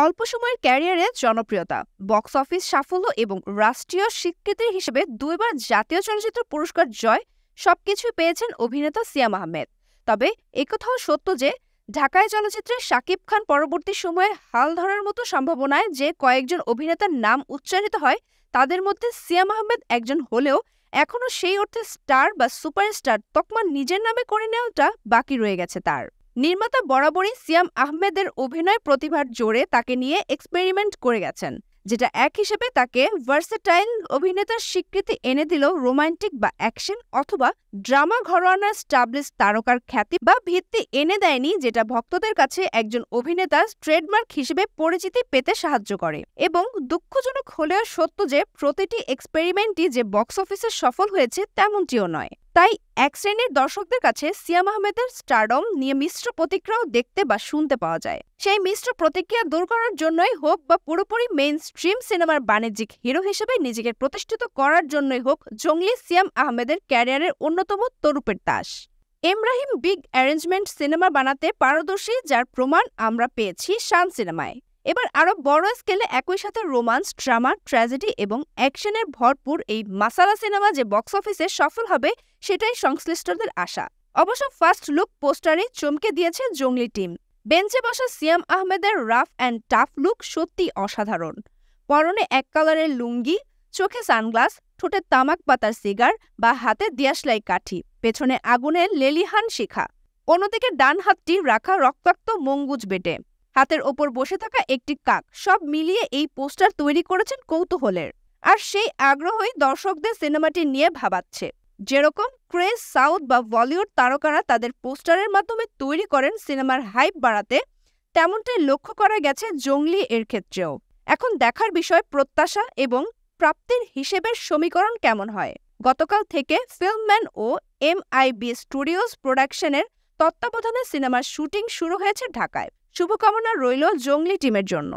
অল্প সময়ের ক্যারিয়ারে জনপ্রিয়তা, বক্স অফিস সাফল্য এবং রাষ্ট্রীয় স্বীকৃতির হিসেবে দুইবার জাতীয় চলচ্চিত্র পুরস্কার জয় সবকিছুই পেয়েছেন অভিনেতা সিয়াম আহমেদ। তবে একথাও সত্য যে ঢাকায় চলচ্চিত্রে শাকিব খান পরবর্তী সময়ে হাল ধরার মতো সম্ভাবনায় যে কয়েকজন অভিনেতার নাম উচ্চারিত হয় তাদের মধ্যে সিয়াম আহমেদ একজন হলেও এখনও সেই অর্থে স্টার বা সুপারস্টার তকমা নিজের নামে করে নেওয়াটা বাকি রয়ে গেছে তার। নির্মাতা বরাবরই সিয়াম আহমেদের অভিনয় প্রতিভার জোরে তাকে নিয়ে এক্সপেরিমেন্ট করে গেছেন, যেটা এক হিসেবে তাকে ভার্সেটাইল অভিনেতার স্বীকৃতি এনে দিল। রোমান্টিক বা অ্যাকশন অথবা ড্রামা ঘরানার স্টাবলিশ তারকার খ্যাতি বা ভিত্তি এনে দেয়নি, যেটা ভক্তদের কাছে একজন অভিনেতার ট্রেডমার্ক হিসেবে পরিচিতি পেতে সাহায্য করে। এবং দুঃখজনক হলেও সত্য যে প্রতিটি এক্সপেরিমেন্টই যে বক্স অফিসে সফল হয়েছে তেমনটিও নয়। তাই এক শ্রেণীর দর্শকদের কাছে সিয়াম আহমেদের স্টারডম নিয়ে মিশ্র প্রতিক্রিয়াও দেখতে বা শুনতে পাওয়া যায়। সেই মিশ্র প্রতিক্রিয়া দূর করার জন্যই হোক বা পুরোপুরি মেইন স্ট্রিম সিনেমার বাণিজ্যিক হিরো হিসেবে নিজেকে প্রতিষ্ঠিত করার জন্যই হোক, জঙ্গলি সিয়াম আহমেদের ক্যারিয়ারের অন্যতম তরুপের তাস। এমরাহিম বিগ অ্যারেঞ্জমেন্ট সিনেমা বানাতে পারদর্শী, যার প্রমাণ আমরা পেয়েছি শান সিনেমায়। এবার আরও বড় স্কেলে একই সাথে রোমান্স, ড্রামা, ট্র্যাজেডি এবং অ্যাকশনের ভরপুর এই মাসালা সিনেমা যে বক্স অফিসে সফল হবে সেটাই সংশ্লিষ্টদের আশা। অবশ্য ফার্স্ট লুক পোস্টারে চমকে দিয়েছে জঙ্গলি টিম। বেঞ্চে বসা সিয়াম আহমেদের রাফ অ্যান্ড টাফ লুক সত্যি অসাধারণ। পরনে এক কালারের লুঙ্গি, চোখে সানগ্লাস, ঠোঁটে তামাক পাতার সিগার বা হাতে দিয়াশলাই কাঠি, পেছনে আগুনের লেলিহান শিখা, অন্যদিকে ডান হাতটি রাখা রক্তাক্ত মঙ্গুজ বেটে, হাতের ওপর বসে থাকা একটি কাক, সব মিলিয়ে এই পোস্টার তৈরি করেছেন কৌতূহলের। আর সেই আগ্রহই দর্শকদের সিনেমাটি নিয়ে ভাবাচ্ছে। যেরকম ক্রেজ সাউথ বা বলিউড তারকারা তাদের পোস্টারের মাধ্যমে তৈরি করেন সিনেমার হাইপ বাড়াতে, তেমনটাই লক্ষ্য করা গেছে জঙ্গলি এর ক্ষেত্রেও। এখন দেখার বিষয় প্রত্যাশা এবং প্রাপ্তির হিসেবের সমীকরণ কেমন হয়। গতকাল থেকে ফিল্মম্যান ও MIB স্টুডিওজ প্রোডাকশনের তত্ত্বাবধানে সিনেমার শুটিং শুরু হয়েছে ঢাকায়। শুভকামনা রইল জঙ্গলি টিমের জন্য।